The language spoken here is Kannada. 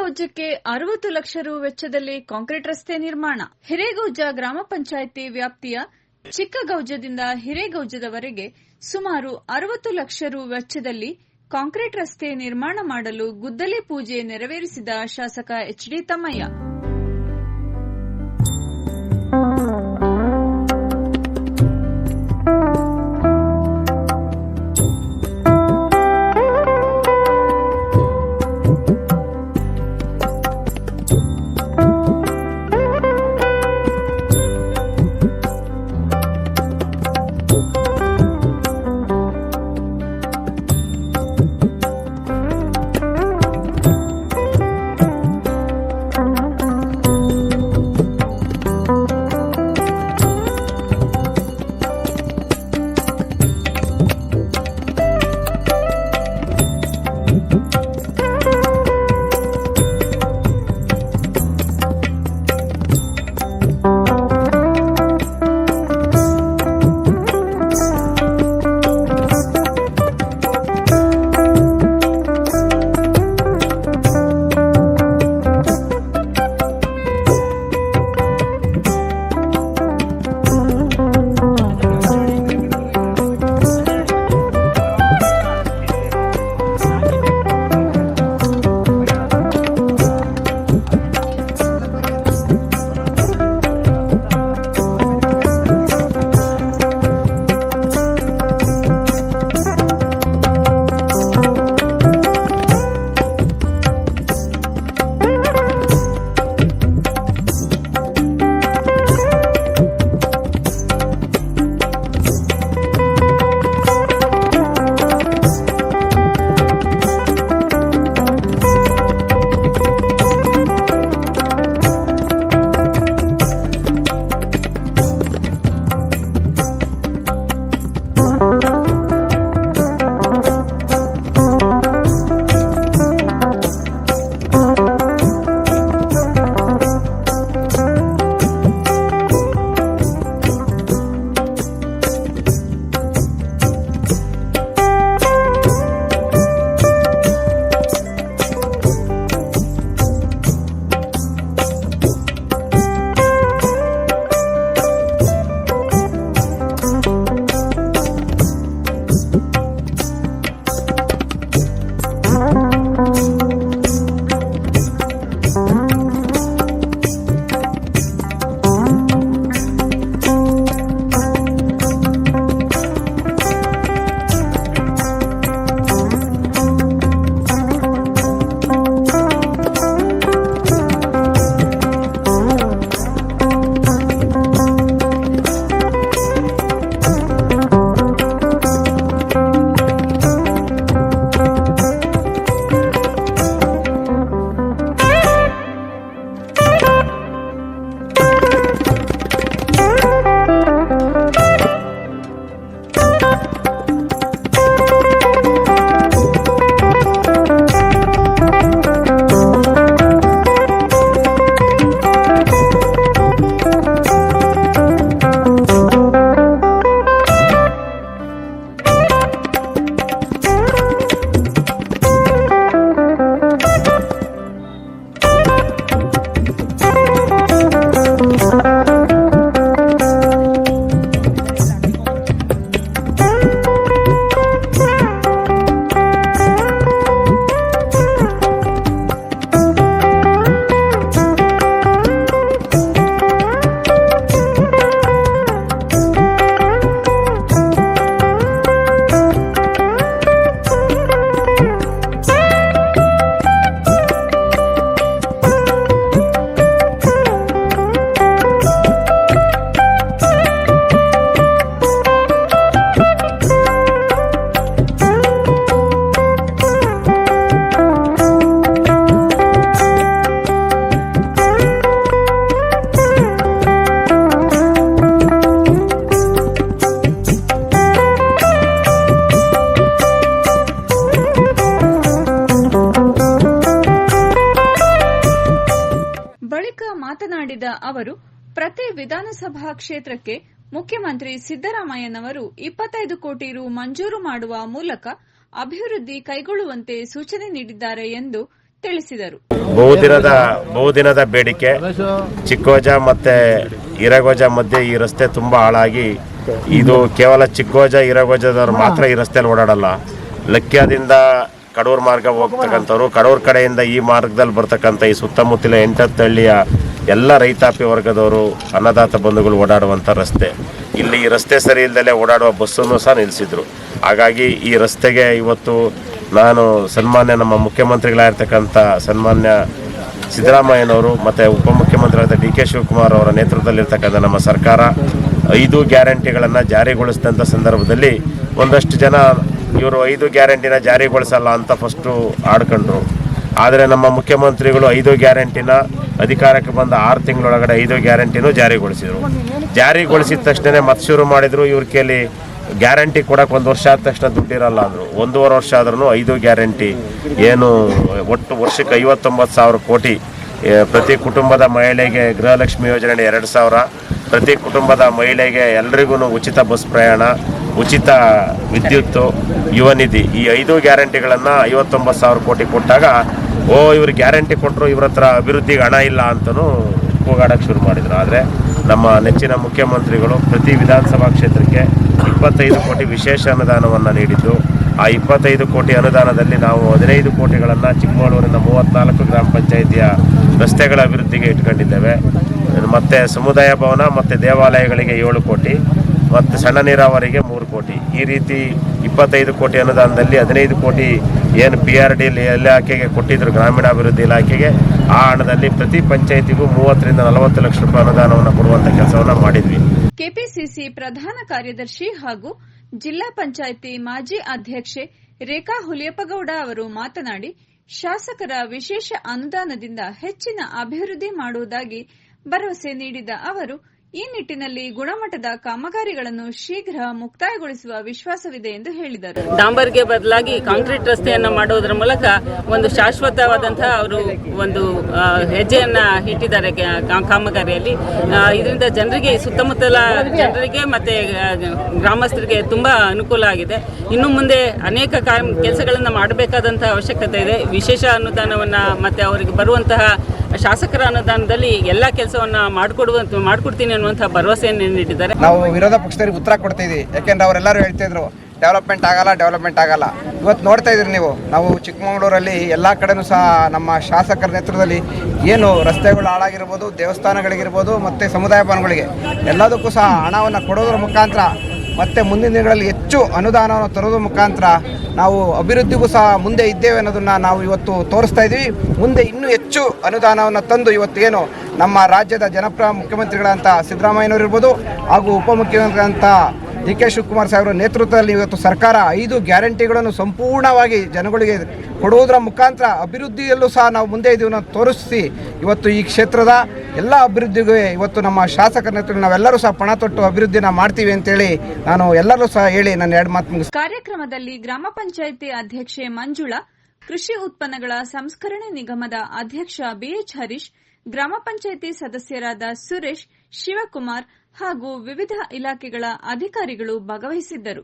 ಹಿರೇಗೌಜಕ್ಕೆ 60 ಲಕ್ಷ ರು ವೆಚ್ಚದಲ್ಲಿ ಕಾಂಕ್ರೀಟ್ ರಸ್ತೆ ನಿರ್ಮಾಣ. ಹಿರೇಗೌಜ ಗ್ರಾಮ ಪಂಚಾಯಿತಿ ವ್ಯಾಪ್ತಿಯ ಚಿಕ್ಕಗೌಜದಿಂದ ಹಿರೇಗೌಜದವರೆಗೆ ಸುಮಾರು 60 ಲಕ್ಷ ರು ವೆಚ್ಚದಲ್ಲಿ ಕಾಂಕ್ರೀಟ್ ರಸ್ತೆ ನಿರ್ಮಾಣ ಮಾಡಲು ಗುದ್ದಲಿ ಪೂಜೆ ನೆರವೇರಿಸಿದ ಶಾಸಕ ಎಚ್.ಡಿ. ತಮ್ಮಯ್ಯ. ಮಾತನಾಡಿದ ಅವರು, ಪ್ರತಿ ವಿಧಾನಸಭಾ ಕ್ಷೇತ್ರಕ್ಕೆ ಮುಖ್ಯಮಂತ್ರಿ ಸಿದ್ದರಾಮಯ್ಯನವರು 25 ಕೋಟಿ ರು ಮಂಜೂರು ಮಾಡುವ ಮೂಲಕ ಅಭಿವೃದ್ಧಿ ಕೈಗೊಳ್ಳುವಂತೆ ಸೂಚನೆ ನೀಡಿದ್ದಾರೆ ಎಂದು ತಿಳಿಸಿದರು. ಬಹುದಿನದ ಬೇಡಿಕೆ ಚಿಕ್ಕೋಜ ಮತ್ತೆ ಹಿರೇಗೋಜ ಮಧ್ಯೆ ಈ ರಸ್ತೆ ತುಂಬಾ ಹಾಳಾಗಿ, ಇದು ಕೇವಲ ಚಿಕ್ಕೋಜ ಹಿರೇಗೋಜದವ್ರು ಮಾತ್ರ ಈ ರಸ್ತೆಯಲ್ಲಿ ಓಡಾಡಲ್ಲ. ಲಕ್ಯಾದಿಂದ ಕಡೂರು ಮಾರ್ಗ ಹೋಗ್ತಕ್ಕಂಥವ್ರು, ಕಡೂರು ಕಡೆಯಿಂದ ಈ ಮಾರ್ಗದಲ್ಲಿ ಬರ್ತಕ್ಕಂಥ ಈ ಸುತ್ತಮುತ್ತಲ 8-10 ಹಳ್ಳಿಯ ಎಲ್ಲ ರೈತಾಪಿ ವರ್ಗದವರು, ಅನ್ನದಾತ ಬಂಧುಗಳು ಓಡಾಡುವಂಥ ರಸ್ತೆ. ಇಲ್ಲಿ ಈ ರಸ್ತೆ ಸರಿ ಇಲ್ಲದಲ್ಲೇ ಓಡಾಡುವ ಬಸ್ಸನ್ನು ಸಹ ನಿಲ್ಲಿಸಿದ್ರು. ಹಾಗಾಗಿ ಈ ರಸ್ತೆಗೆ ಇವತ್ತು ನಾನು ಸನ್ಮಾನ್ಯ ನಮ್ಮ ಮುಖ್ಯಮಂತ್ರಿಗಳಾಗಿರ್ತಕ್ಕಂಥ ಸನ್ಮಾನ್ಯ ಸಿದ್ದರಾಮಯ್ಯನವರು ಮತ್ತು ಉಪಮುಖ್ಯಮಂತ್ರಿಯಾದ ಡಿ ಕೆ ಶಿವಕುಮಾರ್ ಅವರ ನೇತೃತ್ವದಲ್ಲಿರ್ತಕ್ಕಂಥ ನಮ್ಮ ಸರ್ಕಾರ 5 ಗ್ಯಾರಂಟಿಗಳನ್ನು ಜಾರಿಗೊಳಿಸಿದಂಥ ಸಂದರ್ಭದಲ್ಲಿ ಒಂದಷ್ಟು ಜನ ಇವರು 5 ಗ್ಯಾರಂಟಿನ ಜಾರಿಗೊಳಿಸಲ್ಲ ಅಂತ ಫಸ್ಟು ಆಡ್ಕೊಂಡ್ರು. ಆದರೆ ನಮ್ಮ ಮುಖ್ಯಮಂತ್ರಿಗಳು 5 ಗ್ಯಾರಂಟಿನ ಅಧಿಕಾರಕ್ಕೆ ಬಂದ 6 ತಿಂಗಳೊಳಗಡೆ 5 ಗ್ಯಾರಂಟಿನೂ ಜಾರಿಗೊಳಿಸಿದರು. ಜಾರಿಗೊಳಿಸಿದ ತಕ್ಷಣ ಮತ್ತೆ ಶುರು ಮಾಡಿದರು. ಇವ್ರ ಕೈಲಿ ಗ್ಯಾರಂಟಿ ಕೊಡೋಕೆ 1 ವರ್ಷ ಆದ ತಕ್ಷಣ ದುಡ್ಡಿರಲ್ಲ ಅಂದರು. 1.5 ವರ್ಷ ಆದ್ರೂ 5 ಗ್ಯಾರಂಟಿ ಏನು ಒಟ್ಟು ವರ್ಷಕ್ಕೆ 59,000 ಕೋಟಿ. ಪ್ರತಿ ಕುಟುಂಬದ ಮಹಿಳೆಗೆ ಗೃಹಲಕ್ಷ್ಮಿ ಯೋಜನೆ 2,000, ಪ್ರತಿ ಕುಟುಂಬದ ಮಹಿಳೆಗೆ ಎಲ್ರಿಗೂ ಉಚಿತ ಬಸ್ ಪ್ರಯಾಣ, ಉಚಿತ ವಿದ್ಯುತ್ತು, ಯುವ ನಿಧಿ, ಈ 5 ಗ್ಯಾರಂಟಿಗಳನ್ನು 59,000 ಕೋಟಿ ಕೊಟ್ಟಾಗ ಇವ್ರು ಗ್ಯಾರಂಟಿ ಕೊಟ್ಟರು, ಇವ್ರ ಹತ್ರ ಅಭಿವೃದ್ಧಿಗೆ ಹಣ ಇಲ್ಲ ಅಂತಲೂ ಕೂಗಾಡೋಕ್ಕೆ ಶುರು ಮಾಡಿದರು. ಆದರೆ ನಮ್ಮ ನೆಚ್ಚಿನ ಮುಖ್ಯಮಂತ್ರಿಗಳು ಪ್ರತಿ ವಿಧಾನಸಭಾ ಕ್ಷೇತ್ರಕ್ಕೆ 25 ಕೋಟಿ ವಿಶೇಷ ಅನುದಾನವನ್ನು ನೀಡಿದ್ದು, ಆ 25 ಕೋಟಿ ಅನುದಾನದಲ್ಲಿ ನಾವು 15 ಕೋಟಿಗಳನ್ನು ಚಿಕ್ಕಮಗಳೂರಿನ 34 ಗ್ರಾಮ ಪಂಚಾಯಿತಿಯ ರಸ್ತೆಗಳ ಅಭಿವೃದ್ಧಿಗೆ ಇಟ್ಕೊಂಡಿದ್ದೇವೆ. ಮತ್ತು ಸಮುದಾಯ ಭವನ ಮತ್ತು ದೇವಾಲಯಗಳಿಗೆ 7 ಕೋಟಿ ಮತ್ತು ಸಣ್ಣ ನೀರಾವರಿಗೆ 3 ಕೋಟಿ. ಈ ರೀತಿ 25 ಕೋಟಿ ಅನುದಾನದಲ್ಲಿ 15 ಕೋಟಿ ಏನು PRD ಇಲಾಖೆಗೆ ಕೊಟ್ಟಿದ್ದರು, ಗ್ರಾಮೀಣಾಭಿವೃದ್ಧಿ ಇಲಾಖೆಗೆ, ಆ ಹಣದಲ್ಲಿ ಪ್ರತಿ ಪಂಚಾಯಿತಿಗೂ 30 ರಿಂದ 40 ಲಕ್ಷ ರೂಪಾಯಿ ಅನುದಾನವನ್ನು ಕೊಡುವಂಥ ಕೆಲಸವನ್ನು ಮಾಡಿದ್ವಿ. ಕೆಪಿಸಿಸಿ ಪ್ರಧಾನ ಕಾರ್ಯದರ್ಶಿ ಹಾಗೂ ಜಿಲ್ಲಾ ಪಂಚಾಯಿತಿ ಮಾಜಿ ಅಧ್ಯಕ್ಷೆ ರೇಖಾ ಹುಲಿಯಪ್ಪಗೌಡ ಅವರು ಮಾತನಾಡಿ, ಶಾಸಕರ ವಿಶೇಷ ಅನುದಾನದಿಂದ ಹೆಚ್ಚಿನ ಅಭಿವೃದ್ಧಿ ಮಾಡುವುದಾಗಿ ಭರವಸೆ ನೀಡಿದ ಅವರು, ಈ ನಿಟ್ಟಿನಲ್ಲಿ ಗುಣಮಟ್ಟದ ಕಾಮಗಾರಿಗಳನ್ನು ಶೀಘ್ರ ಮುಕ್ತಾಯಗೊಳಿಸುವ ವಿಶ್ವಾಸವಿದೆ ಎಂದು ಹೇಳಿದರು. ಡಾಂಬರ್ಗೆ ಬದಲಾಗಿ ಕಾಂಕ್ರೀಟ್ ರಸ್ತೆಯನ್ನು ಮಾಡುವುದರ ಮೂಲಕ ಒಂದು ಶಾಶ್ವತವಾದಂತಹ ಅವರು ಒಂದು ಹೆಜ್ಜೆಯನ್ನ ಇಟ್ಟಿದ್ದಾರೆ ಕಾಮಗಾರಿಯಲ್ಲಿ. ಇದರಿಂದ ಜನರಿಗೆ, ಸುತ್ತಮುತ್ತಲ ಜನರಿಗೆ ಮತ್ತೆ ಗ್ರಾಮಸ್ಥರಿಗೆ ತುಂಬಾ ಅನುಕೂಲ ಆಗಿದೆ. ಇನ್ನು ಮುಂದೆ ಅನೇಕ ಕೆಲಸಗಳನ್ನು ಮಾಡಬೇಕಾದಂತಹ ಅವಶ್ಯಕತೆ ಇದೆ. ವಿಶೇಷ ಅನುದಾನವನ್ನ ಮತ್ತೆ ಅವರಿಗೆ ಬರುವಂತಹ ಶಾಸಕರ ಅನುದಾನದಲ್ಲಿ ಎಲ್ಲ ಕೆಲಸವನ್ನ ಮಾಡಿಕೊಡ್ತೀನಿ ಅನ್ನುವಂತಹ ಭರವಸೆಯನ್ನು ನೀಡಿದ್ದಾರೆ. ನಾವು ವಿರೋಧ ಪಕ್ಷದವರಿಗೆ ಉತ್ತರ ಕೊಡ್ತಾ ಇದೀವಿ. ಯಾಕೆಂದ್ರೆ ಅವರೆಲ್ಲರೂ ಹೇಳ್ತಿದ್ರು ಡೆವಲಪ್ಮೆಂಟ್ ಆಗಲ್ಲ. ಇವತ್ತು ನೋಡ್ತಾ ಇದ್ರಿ ನೀವು, ನಾವು ಚಿಕ್ಕಮಗಳೂರಲ್ಲಿ ಎಲ್ಲ ಕಡೆನೂ ಸಹ ನಮ್ಮ ಶಾಸಕರ ನೇತೃತ್ವದಲ್ಲಿ ಏನು ರಸ್ತೆಗಳು ಹಾಳಾಗಿರ್ಬೋದು, ದೇವಸ್ಥಾನಗಳಿಗಿರ್ಬೋದು ಮತ್ತು ಸಮುದಾಯ ಭವನಗಳಿಗೆ ಎಲ್ಲದಕ್ಕೂ ಸಹ ಹಣವನ್ನು ಕೊಡೋದ್ರ ಮುಖಾಂತರ ಮತ್ತು ಮುಂದಿನ ದಿನಗಳಲ್ಲಿ ಹೆಚ್ಚು ಅನುದಾನವನ್ನು ತರೋದ್ರ ಮುಖಾಂತರ ನಾವು ಅಭಿವೃದ್ಧಿಗೂ ಸಹ ಮುಂದೆ ಇದ್ದೇವೆ ಅನ್ನೋದನ್ನು ನಾವು ಇವತ್ತು ತೋರಿಸ್ತಾ ಇದ್ದೀವಿ. ಮುಂದೆ ಇನ್ನೂ ಹೆಚ್ಚು ಅನುದಾನವನ್ನು ತಂದು ಇವತ್ತೇನು ನಮ್ಮ ರಾಜ್ಯದ ಜನಪ್ರಿಯ ಮುಖ್ಯಮಂತ್ರಿಗಳಂತ ಸಿದ್ದರಾಮಯ್ಯನವರು ಇರ್ಬೋದು ಹಾಗೂ ಉಪಮುಖ್ಯಮಂತ್ರಿಗಳಂತ ಡಿ ಕೆ ಶಿವಕುಮಾರ್ ಸಾಹೇಬರ ನೇತೃತ್ವದಲ್ಲಿ ಇವತ್ತು ಸರ್ಕಾರ 5 ಗ್ಯಾರಂಟಿಗಳನ್ನು ಸಂಪೂರ್ಣವಾಗಿ ಜನಗಳಿಗೆ ಕೊಡುವುದರ ಮುಖಾಂತರ ಅಭಿವೃದ್ಧಿಯಲ್ಲೂ ಸಹ ನಾವು ಮುಂದೆ ಇದನ್ನು ತೋರಿಸಿ ಇವತ್ತು ಈ ಕ್ಷೇತ್ರದ ಎಲ್ಲ ಅಭಿವೃದ್ಧಿಗೆ ಇವತ್ತು ನಮ್ಮ ಶಾಸಕರ ನೇತೃತ್ವದಲ್ಲಿ ನಾವೆಲ್ಲರೂ ಸಹ ಪಣ ತೊಟ್ಟು ಅಭಿವೃದ್ಧಿನ ಮಾಡ್ತೀವಿ ಅಂತೇಳಿ ನಾನು ಎಲ್ಲರೂ ಸಹ ಹೇಳಿ ನನ್ನ 2 ಮಾತು ಮುಗಿಸ್ತೀನಿ. ಕಾರ್ಯಕ್ರಮದಲ್ಲಿ ಗ್ರಾಮ ಪಂಚಾಯಿತಿ ಅಧ್ಯಕ್ಷೆ ಮಂಜುಳಾ, ಕೃಷಿ ಉತ್ಪನ್ನಗಳ ಸಂಸ್ಕರಣೆ ನಿಗಮದ ಅಧ್ಯಕ್ಷ BH ಹರೀಶ್, ಗ್ರಾಮ ಪಂಚಾಯಿತಿ ಸದಸ್ಯರಾದ ಸುರೇಶ್, ಶಿವಕುಮಾರ್ ಹಾಗೂ ವಿವಿಧ ಇಲಾಖೆಗಳ ಅಧಿಕಾರಿಗಳು ಭಾಗವಹಿಸಿದ್ದರು.